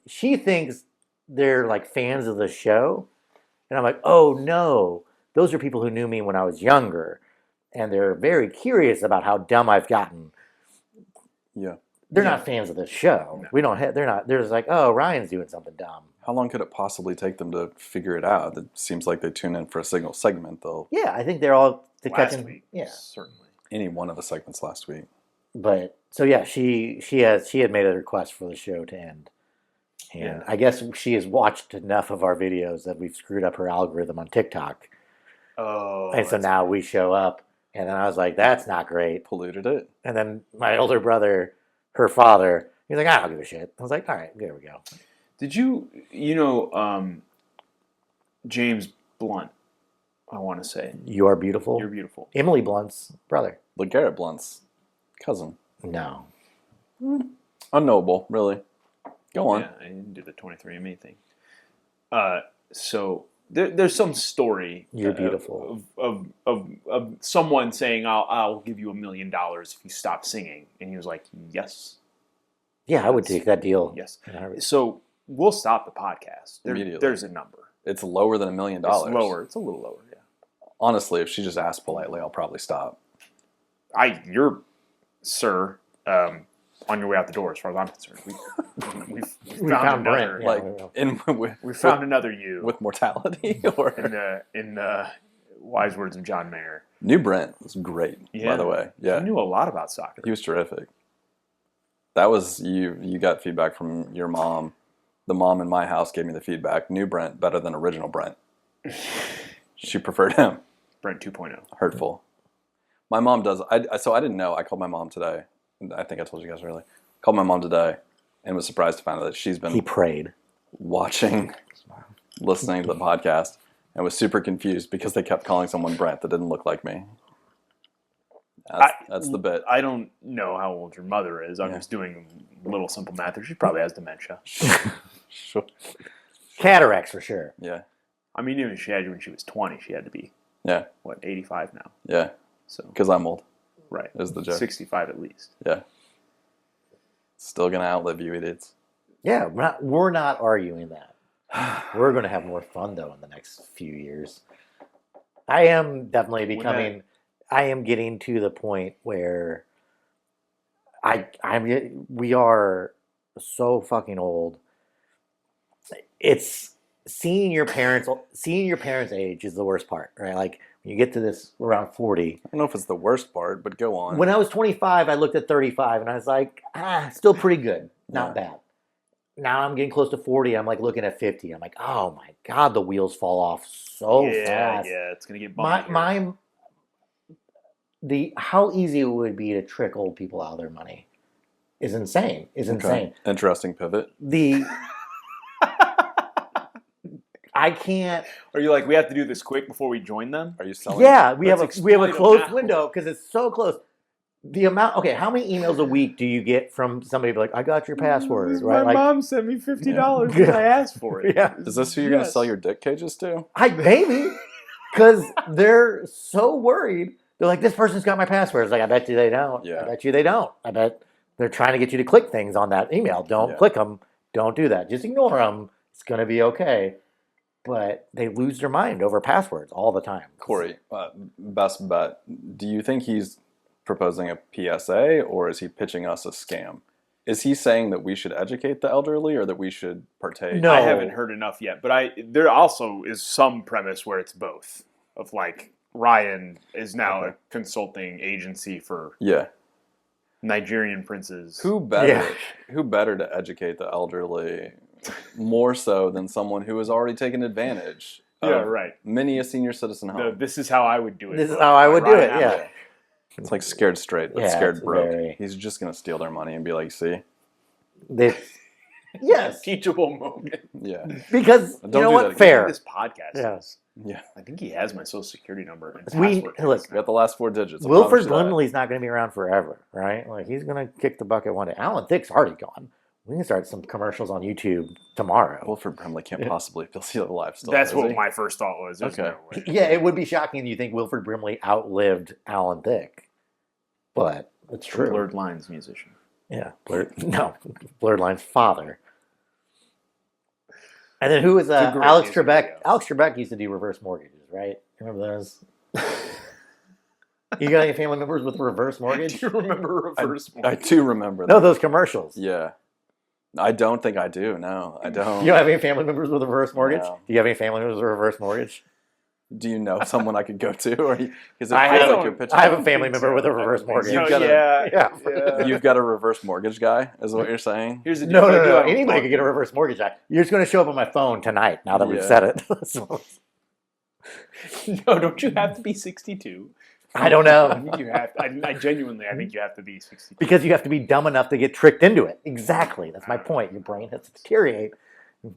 she thinks they're like fans of the show. And I'm like, oh no, those are people who knew me when I was younger. And they're very curious about how dumb I've gotten. Yeah. They're not fans of the show. No. We don't have, they're not, they're just like, oh, Ryan's doing something dumb. How long could it possibly take them to figure it out? It seems like they tune in for a single segment, though. Yeah, I think they're all to Last catching. week, Yeah, certainly. Any one of the segments last week. but so yeah, she had made a request for the show to end, and Yeah. I guess she has watched enough of our videos that we've screwed up her algorithm on TikTok, Oh, and so that's- now we show up, and then I was like, that's not great, Polluted it. and then my older brother, her father, he's like, I don't give a shit. I was like, all right, there we go. Did you James Blunt? I want to say You are beautiful. you're beautiful. Emily Blunt's brother. LeGarrette Blunt's cousin. No, Unknowable, really. Go on. Yeah, I didn't do the 23andMe thing. So there's some story. You're beautiful. Of someone saying, "I'll give you $1 million if you stop singing," and he was like, "Yes, yeah, I would take that deal. yes." In a heartbeat. So we'll stop the podcast. Immediately. There's a number. It's lower than $1 million. It's lower. It's a little lower. Yeah. Honestly, if she just asked politely, I'll probably stop. You're, sir, on your way out the door, as far as I'm concerned. We found another. Brent, yeah. Like well. We found another you with mortality, or in the wise words of John Mayer. New Brent was great. By the way, yeah, He knew a lot about soccer. he was terrific. That was you. You got feedback from your mom. The mom in my house gave me the feedback. New Brent better than original Brent. She preferred him. Brent 2.0. Hurtful. My mom does. So I didn't know. I called my mom today. I think I told you guys earlier. Called my mom today and was surprised to find out that she's been He prayed. watching, listening to the podcast, and was super confused because they kept calling someone Brent that didn't look like me. That's the bit. I don't know how old your mother is. I'm just doing a little simple math. She probably has dementia. Sure. Cataracts for sure. Yeah. I mean, even if she had you when she was 20, she had to be, Yeah. 85 now? Yeah. So Because I'm old. right. Is the joke. 65 at least. Yeah. Still gonna outlive you, idiots. Yeah, we're not arguing that. We're going to have more fun though in the next few years. I am definitely becoming. I am getting to the point where we are so fucking old. It's seeing your parents age is the worst part, right? Like when you get to this around 40. I don't know if it's the worst part, but go on. When I was 25, I looked at 35 and I was like, still pretty good, not bad. now I'm getting close to 40. I'm like looking at 50. I'm like, oh my God, the wheels fall off so fast. Yeah, it's gonna get bumpy. How easy it would be to trick old people out of their money is insane. Insane. Interesting pivot. I can't. Are you like, we have to do this quick before we join them? Are you selling? Yeah, we have Let's a exploit 'em closed now. window because it's so close. The amount. Okay, how many emails a week do you get from somebody like, I got your password, right? My Like, mom sent me $50 because I asked for it. yeah. Is this who you're going to sell your dick cages to? Maybe because they're so worried. They're like, this person's got my password. It's like, I bet you they don't. Yeah. I bet you they don't. I bet they're trying to get you to click things on that email. Don't click them. Don't do that. Just ignore them. It's going to be okay. But they lose their mind over passwords all the time. Corey, best bet. Do you think he's proposing a PSA or is he pitching us a scam? Is he saying that we should educate the elderly or that we should partake? No. I haven't heard enough yet, but there also is some premise where it's both. Of like, Ryan is now a consulting agency for Nigerian princes. Who better to educate the elderly more so than someone who has already taken advantage of many a senior citizen home? This is how I would do it. This is how I would do it, yeah. It's like scared straight, but scared broke. He's just going to steal their money and be like, see? Yes. Teachable moment. Yeah. Because, you know what? Fair. This podcast is. Yeah. I think he has my social security number. And Look, we got the last 4 digits. Wilford Brimley's not going to be around forever, right? Like, he's going to kick the bucket one day. Alan Thicke's already gone. We can start some commercials on YouTube tomorrow. Wilford Brimley can't possibly be alive still. That's what my first thought was. There's no way. Yeah, it would be shocking if you think Wilford Brimley outlived Alan Thicke. But it's true. Blurred Lines musician. Yeah. Blurred Lines father. And then who was Alex Trebek? Video. Alex Trebek used to do reverse mortgages, right? Remember those? You got any family members with reverse mortgage? Do you remember reverse mortgage? I do remember. No, those commercials. Yeah. I don't think I do. No, I don't. You don't have any family members with a reverse mortgage? No. Do you have any family members with a reverse mortgage? Do you know someone I could go to? Or I have a family member with a reverse mortgage. You've got a reverse mortgage guy, is what you're saying? Here's the deal. No. Anybody could get a reverse mortgage guy. You're just going to show up on my phone tonight. Now that we've said it. No, don't you have to be 62? I don't know. I think you have. I genuinely, I think you have to be 62 because you have to be dumb enough to get tricked into it. Exactly. That's my point. Your brain has to deteriorate.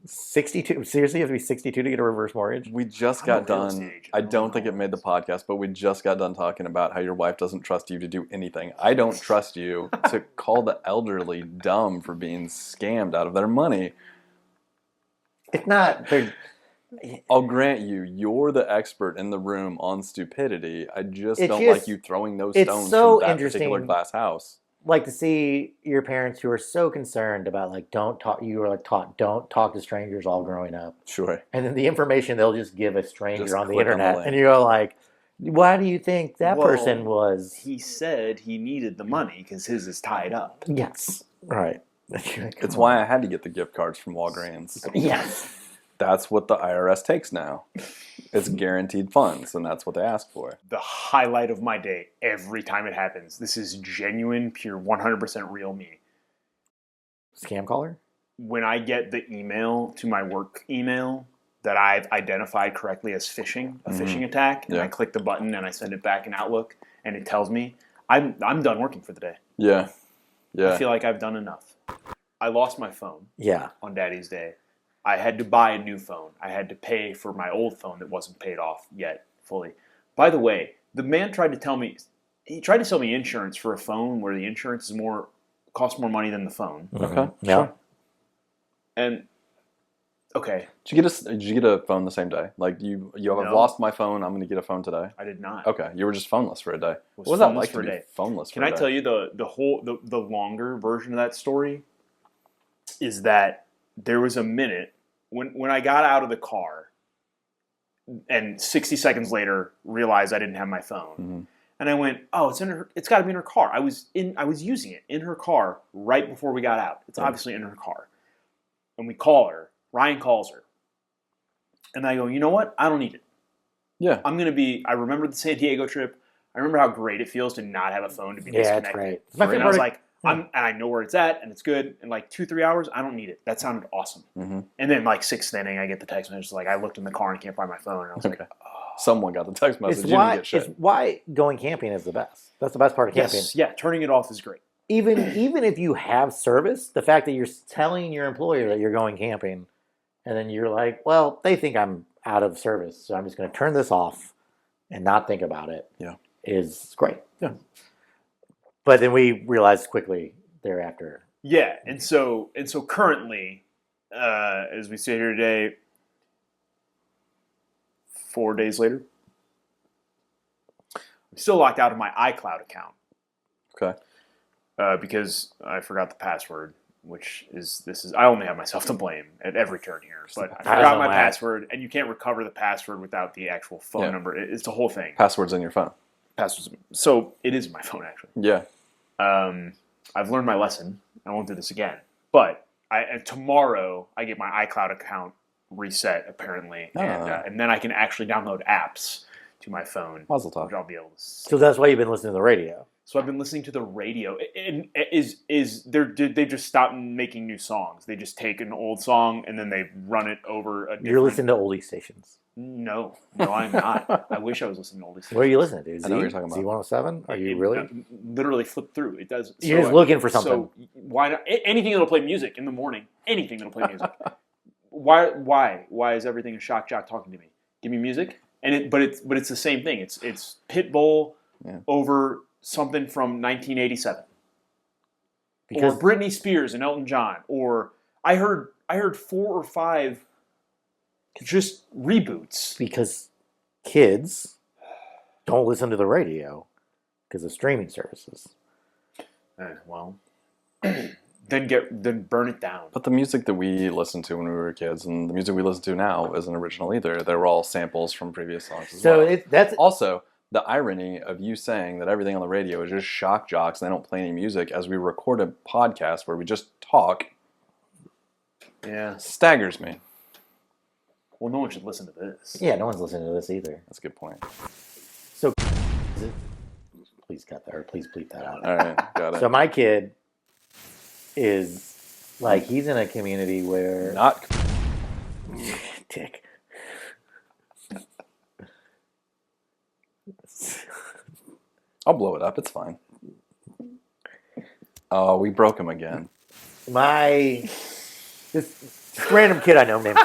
62. Seriously, you have to be 62 to get a reverse mortgage? We just got done. I don't think it made the podcast, but we just got done talking about how your wife doesn't trust you to do anything. I don't trust you to call the elderly dumb for being scammed out of their money. It's not. I'll grant you're the expert in the room on stupidity. I just don't like you throwing those stones from that particular glass house. Like to see your parents who are so concerned about like don't talk to strangers all growing up. Sure. And then the information they'll just give a stranger on the internet, and you go like, why do you think that person was? He said he needed the money because his is tied up. Yes. Right. It's why I had to get the gift cards from Walgreens. Yes. That's what the IRS takes now. It's guaranteed funds, and that's what they ask for. The highlight of my day every time it happens. This is genuine, pure, 100% real me. Scam caller? When I get the email to my work email that I've identified correctly as phishing, a phishing attack, and I click the button and I send it back in Outlook, and it tells me I'm done working for the day. Yeah. I feel like I've done enough. I lost my phone. On Daddy's Day. I had to buy a new phone. I had to pay for my old phone that wasn't paid off yet fully. By the way, the man tried to sell me insurance for a phone where the insurance costs more money than the phone. Okay. Yeah. Sure. And okay. Did you get a phone the same day? Like you have lost my phone. I'm going to get a phone today. I did not. Okay, you were just phoneless for a day. What was that like to be phoneless? Can I tell you the longer version of that story? Is that there was a minute when I got out of the car and 60 seconds later realized I didn't have my phone. And I went, oh, it's got to be in her car. I was using it in her car right before we got out. It's obviously in her car. And we call her. Ryan calls her. And I go, you know what? I don't need it. Yeah. I remember the San Diego trip. I remember how great it feels to not have a phone, to be disconnected. It's great. It's my And I was like, And I know where it's at, and it's good. In like 2-3 hours, I don't need it. That sounded awesome. Mm-hmm. And then like sixth inning, I get the text message like I looked in the car and can't find my phone, and I was like, Someone got the text message. It's You didn't get shit. it's why going camping is the best. That's the best part of camping. yes, yeah, turning it off is great. Even if you have service, the fact that you're telling your employer that you're going camping, and then you're like, well, they think I'm out of service, so I'm just going to turn this off and not think about it. Yeah, is great. Yeah, but then we realized quickly thereafter. Yeah, and so currently, as we sit here today, 4 days later, I'm still locked out of my iCloud account. Okay. Because I forgot the password, which is I only have myself to blame at every turn here. But I forgot my password, and you can't recover the password without the actual phone number. It's the whole thing. Password's in your phone. Passwords. So it is my phone, actually. Yeah. I've learned my lesson. I won't do this again. But tomorrow I get my iCloud account reset, apparently, and then I can actually download apps to my phone. Mazel tov. Which I'll be able to see. So that's why you've been listening to the radio. So I've been listening to the radio. They just stopped making new songs. They just take an old song and then they run it over a different... You're listening to oldie stations. No, I'm not. I wish I was listening to oldie stations. What are you listening to? I know what you're talking about. Z107? Are you really? Literally flip through. It does. You're just looking for something. So why not? Anything that'll play music in the morning. Anything that'll play music. Why is everything a shock jock talking to me? Give me music, but it's the same thing. It's Pitbull over something from 1987, or Britney Spears and Elton John, or I heard 4 or 5 just reboots because kids don't listen to the radio because of streaming services. Well, then burn it down. But the music that we listened to when we were kids and the music we listen to now isn't original either. They were all samples from previous songs as well. That's also the irony of you saying that everything on the radio is just shock jocks and they don't play any music as we record a podcast where we just talk. Yeah, staggers me. Well, no one should listen to this. Yeah, no one's listening to this either. That's a good point. So, please cut that, or please bleep that out. All right, got it. So my kid is like, he's in a community where not dick. I'll blow it up. It's fine. Oh, we broke him again. This random kid I know named.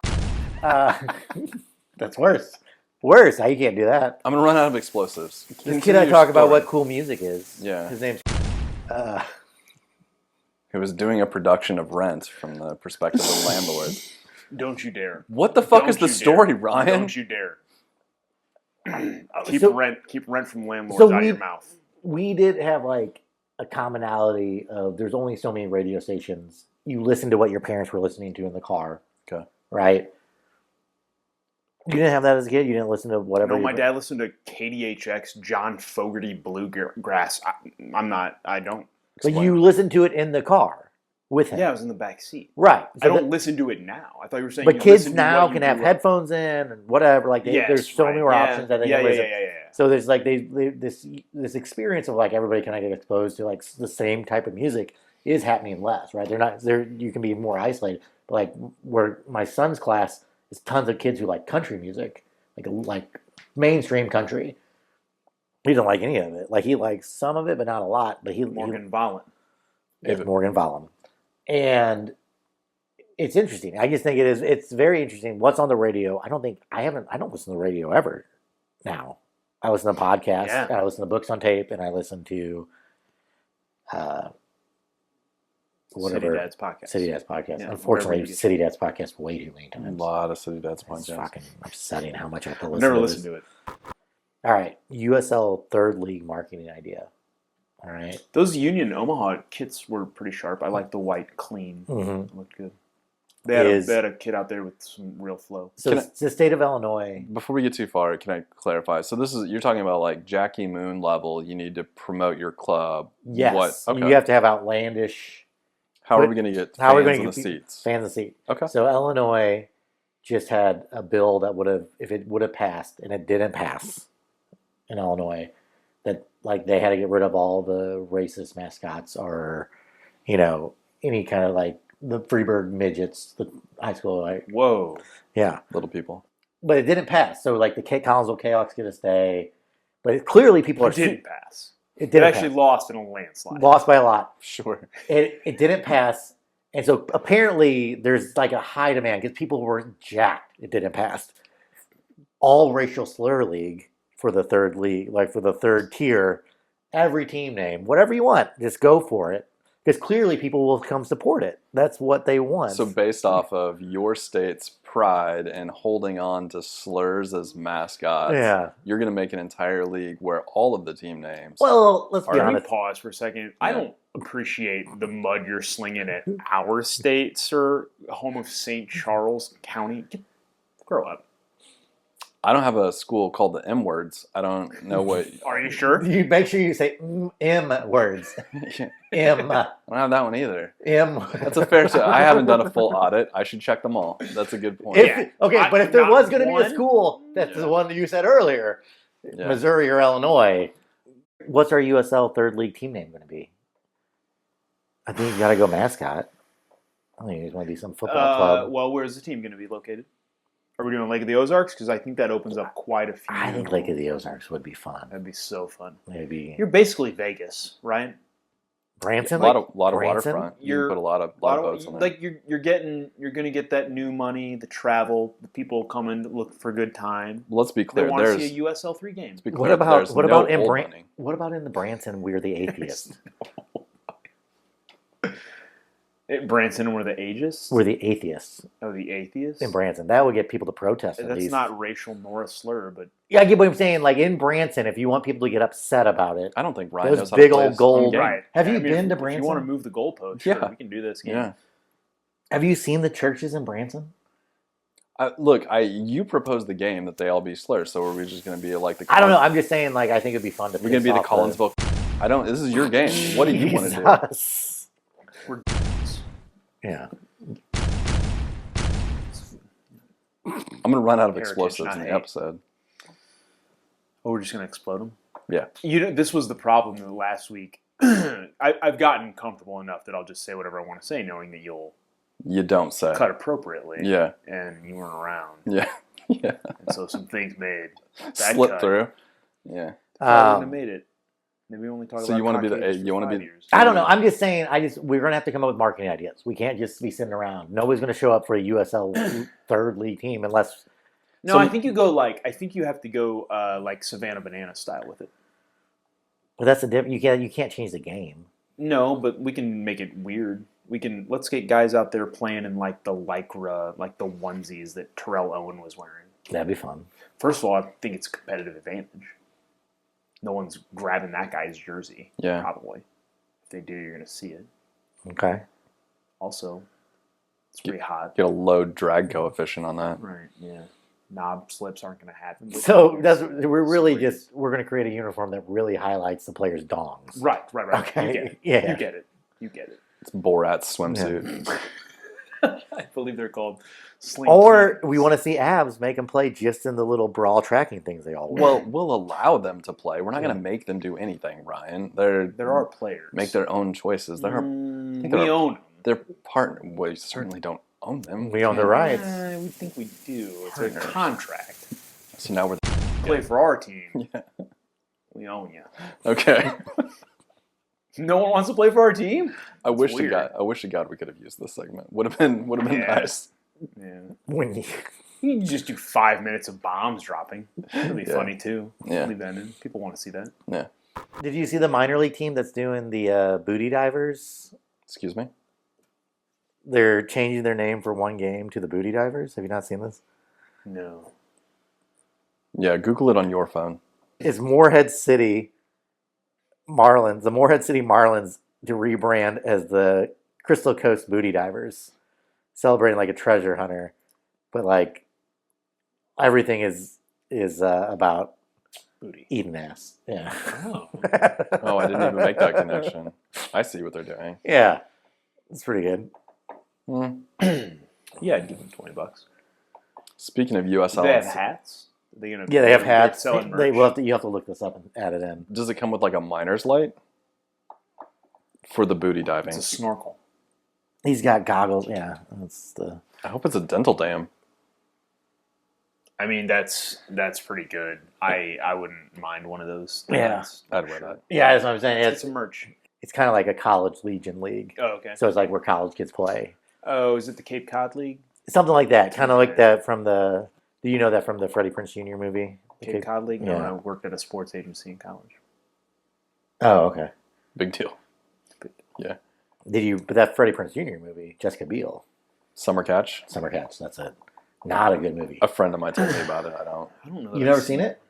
That's worse. Worse. How you can't do that? I'm gonna run out of explosives. This kid I talk about what cool music is. Yeah. His name's. Who was doing a production of Rent from the perspective of the landlord. Don't you dare. What the fuck is the story, Ryan? Don't you dare. Keep rent from landlords out of your mouth. We did have like a commonality of there's only so many radio stations. You listen to what your parents were listening to in the car. Okay. Right? You didn't have that as a kid? You didn't listen to whatever? No, my dad listened to KDHX, John Fogerty Bluegrass. I don't. But you listened to it in the car with him. Yeah, I was in the back seat. Right. So I don't listen to it now. I thought you were saying. But kids now can have headphones in and whatever. Like there's so many more options that they can listen. Yeah. So there's like this experience of like everybody kind of get exposed to like the same type of music is happening less, right? You can be more isolated. But like where my son's class is tons of kids who like country music, like mainstream country. He doesn't like any of it. Like he likes some of it, but not a lot. But Morgan Wallen. It's Morgan Wallen. And it's interesting. I just think it's very interesting. What's on the radio? I don't listen to the radio ever now. I listen to podcasts, and I listen to books on tape, and I listen to whatever. City Dad's podcast. Yeah, unfortunately, City Dad's podcast way too many times. A lot of City Dad's podcasts. It's fucking upsetting how much I have to listen I've never to listened to it. All right. USL third league marketing idea. All right. Those Union Omaha kits were pretty sharp. I like the white, clean. Mm-hmm. Looked good. They had a kid out there with some real flow. So it's the state of Illinois. Before we get too far, can I clarify? So you're talking about like Jackie Moon level. You need to promote your club. Yes. Okay. You have to have outlandish. How are we going to get fans in the seats? Fans in the seat. Okay. So Illinois just had a bill that would have, if it would have passed, and it didn't pass in Illinois, that like they had to get rid of all the racist mascots or any kind of like the Freeburg midgets, the high school, like, Whoa. yeah. Little people. But it didn't pass. So like the Collinsville Chaos get a stay, but clearly people It didn't pass. It It didn't actually pass. lost in a landslide. Lost by a lot. Sure. It didn't pass, and so apparently there's like a high demand because people were jacked. It didn't pass. All racial slur league for the third league, like for the third tier, every team name, whatever you want, just go for it because clearly people will come support it. That's what they want. So based off of your state's pride and holding on to slurs as mascots, yeah. you're going to make an entire league where all of the team names. Well, let's be Let me honest. pause for a second. I don't appreciate the mud you're slinging at our state, sir. Home of St. Charles County. Grow up. I don't have a school called the M words. I don't know what. Are you sure? You make sure you say M words. M. I don't have that one either. M. That's a fair. I haven't done a full audit. I should check them all. That's a good point. If, okay, but if there Not was going to be a one? school, that's the one that you said earlier, Yeah. Missouri or Illinois. What's our USL third league team name going to be? I think you got to go mascot. I think it's going to be some football club. Well, where's the team going to be located? Are we doing Lake of the Ozarks? Because I think that opens up quite a few. I think Lake of the Ozarks would be fun. That'd be so fun. Maybe You're basically Vegas, right? Branson. A lot of Branson? waterfront. You can put a lot of boats on there. Like you're going to get that new money, the travel, the people coming to look for a good time. Let's be They clear. want to There's see a USL 3 game. let's be What clear, about there's what no about in old Branson? money. What about in the Branson? We're the atheists. Branson, we're the aegis. We're the atheists Oh, the atheists. in Branson. That would get people to protest. At That's least. not racial nor a slur, but Yeah, I get what I'm saying. Like in Branson, if you want people to get upset about it, I don't think Ryan those knows how big to play old his gold- own game. right. Have you I mean, been to If you want to Branson? move the goalpost, Yeah. sure, we can do this game. Yeah. have you seen the churches in Branson? Look, you proposed the game that they all be slurs. So are we just going to be like the? I don't know. I'm just saying. Like I think it'd be fun to. We're going to be the Collinsville. I don't. This is your game. What do you want to do? Jesus. We're Yeah. I'm going to run out of Heritage, explosives not in the hate. episode. Oh, we're just gonna explode them. Yeah. This was the problem that last week. I've gotten comfortable enough that I'll just say whatever I want to say, knowing that you'll You don't say. cut appropriately. Yeah. And you weren't around, Yeah. Yeah. and so some things made that Slip cut. through. Yeah. I wouldn't have made it. Maybe only talk So about. you wanna be the- cocktails you for wanna be- 5 years. I don't know. I'm just saying. We're gonna have to come up with marketing ideas. We can't just be sitting around. Nobody's gonna show up for a USL third league team unless. No, So- I think you go I think you have to go like Savannah Banana style with it. But that's a different. You can't change the game. No, but we can make it weird. Let's get guys out there playing in like the lycra, like the onesies that Terrell Owen was wearing. That'd be fun. First of all, I think it's a competitive advantage. No one's grabbing that guy's jersey. Yeah. Probably. If they do, you're going to see it. Okay. Also, it's pretty hot. Get a low drag coefficient on that. Right. Yeah. Knob slips aren't going to happen. but- So we're gonna create a uniform that really highlights the players' dongs. Right. Okay. You get it. Yeah. You get it. It's Borat's swimsuit. I believe they're called sling. Or teams. we want to see abs make them play just in the little brawl tracking things they all wear. Well, we'll allow them to play. We're not going to make them do anything, Ryan. There are players. Make their own choices. They're we they're- own them. they're part. We certainly don't own them. we own the rights. We think we do. It's Partners. a contract. So now we're Play for our team. Yeah. We own you. okay. No one wants to play for our team. I wish to weird. God we could have used this segment. Would have been Yeah. nice. Yeah. When you, You can just do 5 minutes of bombs dropping. That'd be Yeah. funny too. Yeah. Leave that in. People want to see that. Yeah. did you see the minor league team that's doing the booty divers? Excuse me. They're changing their name for one game to the Booty Divers. Have you not seen this? No. Yeah. Google it on your phone. It's Morehead City Marlins. The Morehead City Marlins to rebrand as the Crystal Coast Booty Divers, celebrating like a treasure hunter, but like everything is about Booty. eating ass. Yeah. Oh. Oh, I didn't even make that connection. I see what they're doing. Yeah, it's pretty good. Hmm. Yeah, I'd give them $20. Speaking of Do USL, they have hats? Are they gonna? Yeah, they have hats. Selling They merch? will have to. You have to look this up and add it in. does it come with like a miner's light? For the booty diving. It's a snorkel. He's got goggles. Yeah, that's the. I hope it's a dental dam. I mean, that's pretty good. I wouldn't mind one of those. Yeah. I'd wear that. Yeah, that's what I'm saying. It's a merch. It's kind of like a college legion league. Oh, okay. So it's like where college kids play. Oh, is it the Cape Cod League? Something like that. Kind of like that from the. Do you know that from the Freddie Prinze Jr. movie? Cape Cod League? No, Yeah. I worked at a sports agency in college. Oh, okay. Big deal. Yeah. Did you? But that Freddie Prinze Jr. movie, Jessica Biel, Summer Catch. Summer Catch. That's it. Not a good movie. A friend of mine told me about it. I don't. I don't know. You've never seen it?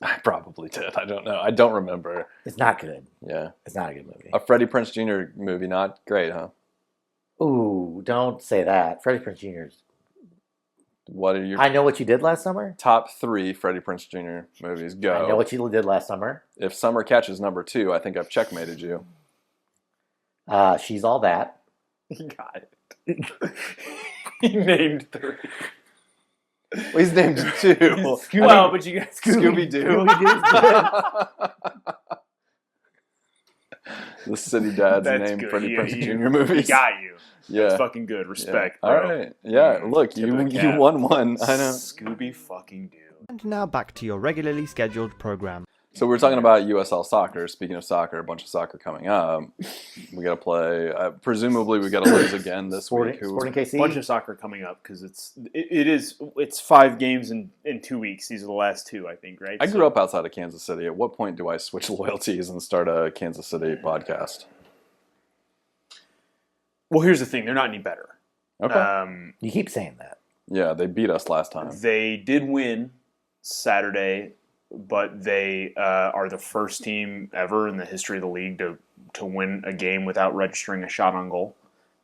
I probably did. I don't know. I don't remember. It's not good. Yeah. It's not a good movie. A Freddie Prinze Jr. movie, not great, huh? Ooh, don't say that. Freddie Prinze Jr.'s. What are your I Know What You Did Last Summer? top 3 Freddie Prinze Jr. movies? Go. I Know What You Did Last Summer. If Summer Catch is number 2, I think I've checkmated you. She's All That. Got it. He named 3. Well, he's named 2. Well, but you got Scooby-Doo. The City Dads That's named good. Freddie Yeah, Prinze you- Jr. movies. Got you. Yeah. That's fucking good. Respect, Yeah. bro. All right. Yeah. Look, Tip of the you cap. won one. I know. Scooby fucking Doo. And now back to your regularly scheduled program. So we're talking about USL soccer. Speaking of soccer, a bunch of soccer coming up. We got to play. Presumably, we got to lose again this week. Sporting KC. Bunch of soccer coming up because it's 5 games in 2 weeks. These are the last 2, I think, right? I grew up outside of Kansas City. At what point do I switch loyalties and start a Kansas City podcast? Well, here's the thing: they're not any better. Okay. You keep saying that. Yeah, they beat us last time. They did win Saturday, but they are the first team ever in the history of the league to win a game without registering a shot on goal.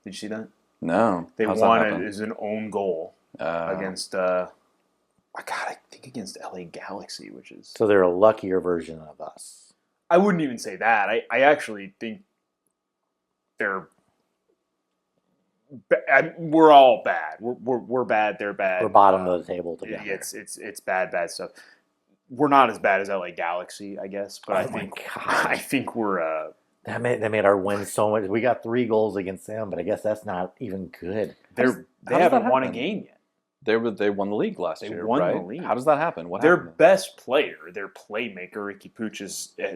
Did you see that? No. They How's that won it happen? as an own goal against, I think against LA Galaxy, which is... So they're a luckier version of us. I wouldn't even say that. I actually think they're... We're all bad. We're bad. They're bad. We're bottom of the table together. It's bad stuff. We're not as bad as LA Galaxy, I guess, but Oh my God. I think we're That made our win so much. We got 3 goals against them, but I guess that's not even good. they does haven't that won a happen? game yet. They won the league last They year, won the right? league. How does that happen? What Their happened? best player, their playmaker, Ricky Pooch,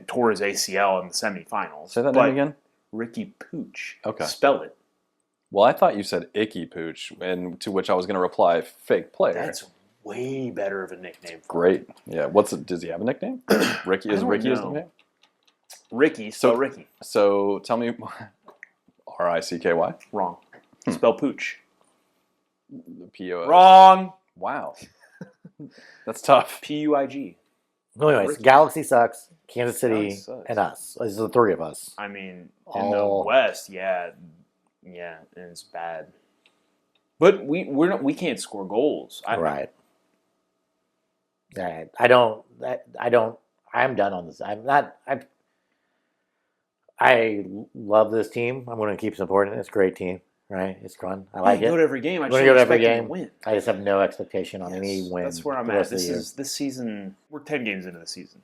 tore his ACL in the semifinals. Say that But name again? Ricky Pooch. Okay. Spell it. Well, I thought you said Icky Pooch, and to which I was going to reply, fake player. That's way better of a nickname. Great. Yeah. Does he have a nickname? Ricky is I don't Ricky his know. nickname? Ricky. So- Spell Ricky. So tell me, R-I-C-K-Y? Wrong. Spell Pooch. P-O-S. Wrong. Wow. That's tough. P-U-I-G. No, anyways, Ricky. Galaxy sucks, Kansas City, Galaxy sucks. and us. These are the 3 of us. I mean, in Oh. the West, yeah, it's bad. But we can't score goals. Right. I'm done on this. I love this team. I'm going to keep supporting it. It's a great team, right? It's fun. I like go to it. every game. I I'm just going to go to every expect them game. to win. I just have no expectation on any win. That's where I'm the at. rest of the year. This season. We're 10 games into the season,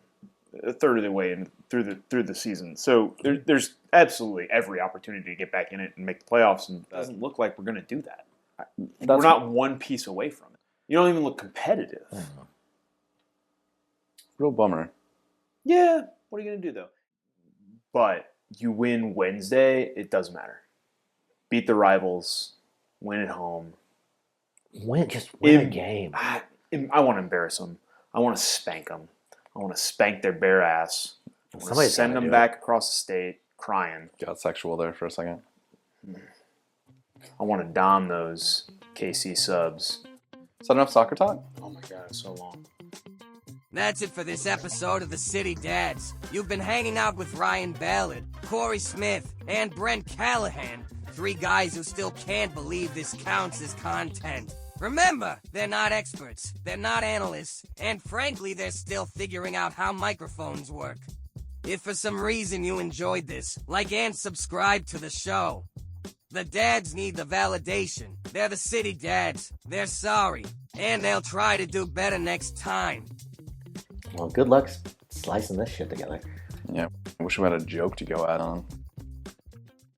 a third of the way in through the season. So there's absolutely every opportunity to get back in it and make the playoffs, and it doesn't look like we're going to do that. We're not one piece away from it. You don't even look competitive. Real bummer. Yeah, what are you going to do though? But you win Wednesday, it doesn't matter. Beat the rivals, win at home. Just win a game. I want to embarrass them. I want to spank them. I want to spank their bare ass. I want to Somebody's send gotta them do back across the state crying. Got sexual there for a second. I want to dom those KC subs. Is that enough soccer talk? Oh my god, it's so long. That's it for this episode of the City Dads. You've been hanging out with Ryan Ballard, Corey Smith, and Brent Callahan. 3 guys who still can't believe this counts as content. Remember, they're not experts, they're not analysts, and frankly, they're still figuring out how microphones work. If for some reason you enjoyed this, like and subscribe to the show. The dads need the validation. They're the City Dads. They're sorry. And they'll try to do better next time. Well, good luck slicing this shit together. Yeah. I wish we had a joke to go out on.